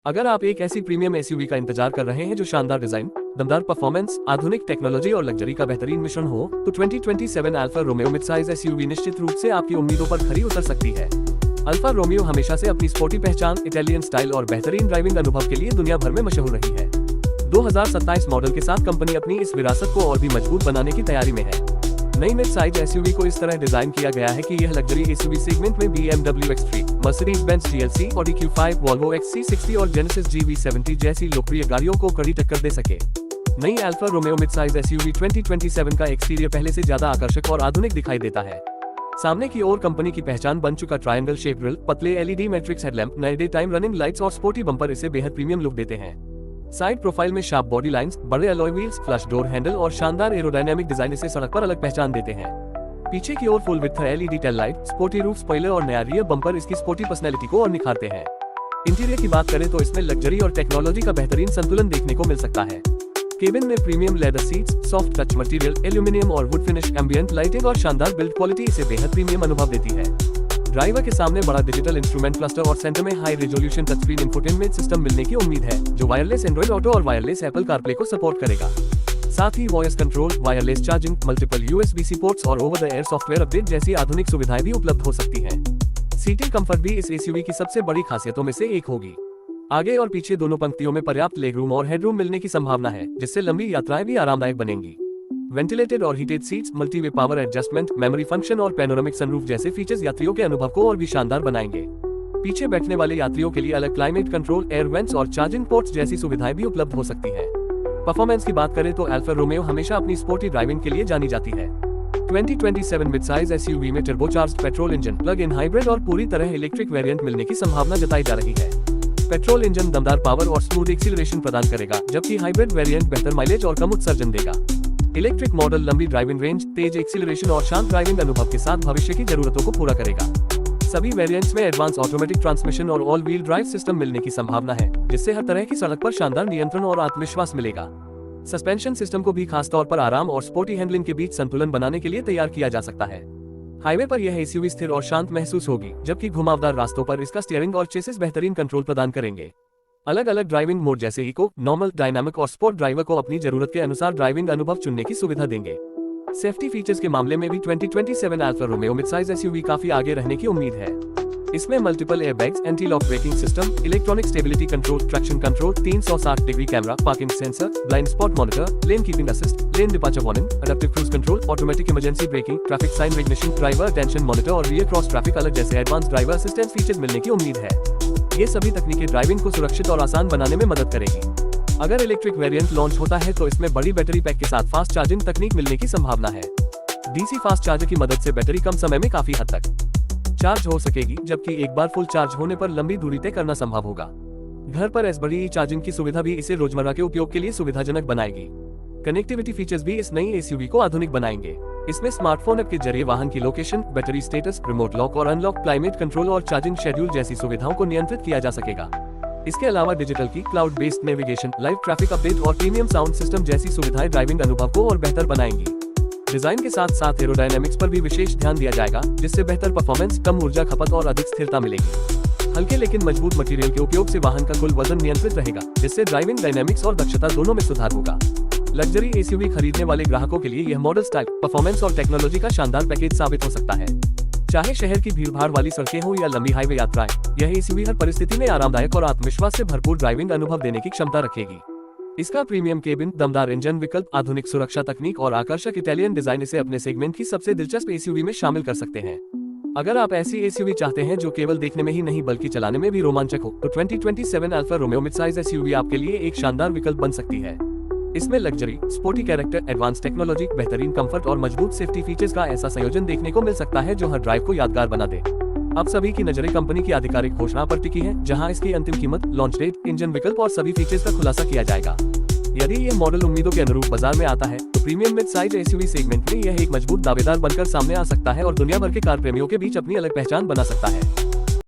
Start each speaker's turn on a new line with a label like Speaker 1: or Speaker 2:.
Speaker 1: अगर आप एक ऐसी प्रीमियम एसयूवी का इंतजार कर रहे हैं जो शानदार डिजाइन, दमदार परफॉर्मेंस, आधुनिक टेक्नोलॉजी और लग्जरी का बेहतरीन मिश्रण हो, तो 2027 अल्फा रोमियो मिडसाइज एसयूवी निश्चित रूप से आपकी उम्मीदों पर खरी उतर सकती है। अल्फा रोमियो हमेशा से अपनी स्पोर्टी पहचान, इटालियन स्टाइल और बेहतरीन ड्राइविंग अनुभव के लिए दुनिया भर में मशहूर रही है। 2027 मॉडल के साथ कंपनी अपनी इस विरासत को और भी मजबूत बनाने की तैयारी में है। नई मिड साइज एसयूवी को इस तरह डिजाइन किया गया है कि यह लग्जरी एसयूवी सेगमेंट में BMW X3, Mercedes-Benz GLC, Audi Q5, Volvo XC60 और Genesis GV70 जैसी लोकप्रिय गाड़ियों को कड़ी टक्कर दे सके। नई Alfa Romeo mid size SUV 2027 का एक्सटीरियर पहले से ज्यादा आकर्षक और आधुनिक दिखाई देता है। सामने की ओर कंपनी की पहचान बन चुका ट्रायंगल शेप ग्रिल, पतले LED मैट्रिक्स हेडलैम्प, नए डे टाइम रनिंग लाइट्स और स्पोर्टी बम्पर इसे बेहद प्रीमियम लुक देते हैं। साइड प्रोफाइल में शार्प बॉडी लाइंस, बड़े alloy wheels, flush door handle और शानदार एरोडायनामिक डिजाइन इसे सड़क पर अलग पहचान देते हैं। पीछे की ओर full width LED tail light, sporty roof spoiler और नया रियर बम्पर इसकी स्पोर्टी पर्सनैलिटी को और निखारते हैं। इंटीरियर की बात करें तो इसमें लग्जरी और टेक्नोलॉजी का बेहतरीन संतुलन देखने को मिल सकता है। केबिन में premium leather seats, soft touch material, aluminium और वुड फिनिश, एम्बिएंट लाइटिंग और शानदार बिल्ड क्वालिटी इसे बेहद प्रीमियम अनुभव देती है। ड्राइवर के सामने बड़ा डिजिटल इंस्ट्रूमेंट क्लस्टर और सेंटर में high resolution touch screen infotainment system मिलने की उम्मीद है, जो वायरलेस एंड्रॉइड ऑटो और वायरलेस एप्पल कारप्ले को सपोर्ट करेगा। साथ ही voice control, wireless charging, multiple USB-C ports और over the air software update जैसी आधुनिक सुविधाएं भी उपलब्ध हो सकती हैं। सीटिंग कंफर्ट भी इस एसयूवी की सबसे बड़ी खासियतों में से एक होगी। आगे और पीछे दोनों पंक्तियों में पर्याप्त लेगरूम और हेडरूम मिलने की संभावना है, जिससे लंबी यात्राएं भी आरामदायक बनेंगी। वेंटिलेटेड और heated seats, multiway power adjustment, memory function और पैनोरामिक सनरूफ जैसे फीचर्स यात्रियों के अनुभव को और भी शानदार बनाएंगे। पीछे बैठने वाले यात्रियों के लिए अलग क्लाइमेट कंट्रोल, एयर वेंट्स और चार्जिंग पोर्ट्स जैसी सुविधाएं भी उपलब्ध हो सकती है। परफॉर्मेंस की बात करें तो अल्फा रोमियो हमेशा अपनी स्पोर्टी ड्राइविंग के लिए जानी जाती है। 2027 मिडसाइज एसयूवी में turbocharged petrol engine, plug in hybrid और पूरी तरह इलेक्ट्रिक वेरिएंट मिलने की संभावना जताई जा रही है। पेट्रोल इंजन दमदार पावर और स्मूथ एक्सीलरेशन प्रदान करेगा, जबकि हाइब्रिड वेरिएंट बेहतर माइलेज और कम उत्सर्जन देगा। इलेक्ट्रिक मॉडल लंबी ड्राइविंग रेंज, तेज एक्सीलरेशन और शांत ड्राइविंग अनुभव के साथ भविष्य की जरूरतों को पूरा करेगा। सभी वेरिएंट्स में एडवांस ऑटोमेटिक ट्रांसमिशन और ऑल व्हील ड्राइव सिस्टम मिलने की संभावना है, जिससे हर तरह की सड़क पर शानदार नियंत्रण और आत्मविश्वास मिलेगा। सस्पेंशन सिस्टम को भी खास तौर पर आराम और स्पोर्टी हैंडलिंग के बीच संतुलन बनाने के लिए तैयार किया जा सकता है। हाईवे पर यह एसयूवी स्थिर और शांत महसूस होगी, जबकि घुमावदार रास्तों पर इसका स्टीयरिंग और चेसिस बेहतरीन कंट्रोल प्रदान करेंगे। अलग अलग ड्राइविंग मोड जैसे इको, नॉर्मल, डायनामिक और स्पोर्ट ड्राइवर को अपनी जरूरत के अनुसार ड्राइविंग अनुभव चुनने की सुविधा देंगे। सेफ्टी फीचर्स के मामले में भी 2027 अल्फा रोमियो मिडसाइज एसयूवी काफी आगे रहने की उम्मीद है। इसमें multiple airbags, anti lock braking system, electronic stability control, traction control, 360 degree camera, parking sensor, blind spot monitor, lane keeping assist, lane departure warning, adaptive cruise control, automatic emergency braking, traffic sign recognition, driver attention monitor और rear cross traffic alert जैसे advance driver assistance features मिलने की उम्मीद है। ये सभी तकनीकें driving को सुरक्षित और आसान बनाने में मदद करेगी। अगर इलेक्ट्रिक वेरिएंट लॉन्च होता है तो इसमें बड़ी बैटरी पैक के साथ फास्ट चार्जिंग तकनीक मिलने की संभावना है। DC फास्ट चार्जर की मदद से बैटरी कम समय में काफी हद तक चार्ज हो सकेगी, जबकि एक बार फुल चार्ज होने पर लंबी दूरी तय करना संभव होगा। घर पर बड़ी चार्जिंग की सुविधा भी इसे रोजमर्रा के उपयोग के लिए सुविधाजनक बनाएगी। कनेक्टिविटी फीचर्स भी इस नई एसयूवी को आधुनिक बनाएंगे। इसमें स्मार्टफोन ऐप के जरिए वाहन की location, battery status, remote lock और अनलॉक, क्लाइमेट कंट्रोल और चार्जिंग शेड्यूल जैसी सुविधाओं को नियंत्रित किया जा सकेगा। इसके अलावा डिजिटल की, cloud based navigation, live traffic update और प्रीमियम साउंड सिस्टम जैसी सुविधाएं ड्राइविंग अनुभव को और बेहतर बनाएंगी। डिजाइन के साथ साथ एरोडायनामिक्स पर भी विशेष ध्यान दिया जाएगा, जिससे बेहतर परफॉर्मेंस, कम ऊर्जा खपत और अधिक स्थिरता मिलेगी। हल्के लेकिन मजबूत मटेरियल के उपयोग से वाहन का कुल वजन नियंत्रित रहेगा, जिससे ड्राइविंग डायनामिक्स और दक्षता दोनों में सुधार होगा। लग्जरी एसयूवी खरीदने वाले ग्राहकों के लिए यह मॉडल स्टाइल, परफॉर्मेंस और टेक्नोलॉजी का शानदार पैकेज साबित हो सकता है। चाहे शहर की भीड़भाड़ वाली सड़कें हो या लंबी हाईवे यात्राएं, यह एसयूवी हर परिस्थिति में आरामदायक और आत्मविश्वास से भरपूर ड्राइविंग अनुभव देने की क्षमता रखेगी। इसका प्रीमियम केबिन, दमदार इंजन विकल्प, आधुनिक सुरक्षा तकनीक और आकर्षक इटालियन डिजाइन इसे अपने सेगमेंट की सबसे दिलचस्प एसयूवी में शामिल कर सकते हैं। अगर आप ऐसी एसयूवी चाहते हैं जो केवल देखने में ही नहीं बल्कि चलाने में भी रोमांचक हो, तो 2027 अल्फा रोमियो मिडसाइज एसयूवी आपके लिए एक शानदार विकल्प बन सकती है। इसमें luxury, sporty character, advance technology, बेहतरीन कंफर्ट और मजबूत सेफ्टी फीचर्स का ऐसा संयोजन देखने को मिल सकता है जो हर ड्राइव को यादगार बना दे। अब सभी की नजरें कंपनी की आधिकारिक घोषणा पर टिकी है, जहां इसकी अंतिम कीमत, लॉन्च डेट, इंजन विकल्प और सभी फीचर्स का खुलासा किया जाएगा। यदि यह मॉडल उम्मीदों के अनुरूप बाजार में आता है, तो premium mid size SUV segment में यह एक मजबूत दावेदार बनकर सामने आ सकता है और दुनिया भर के कार प्रेमियों के बीच अपनी अलग पहचान बना सकता है।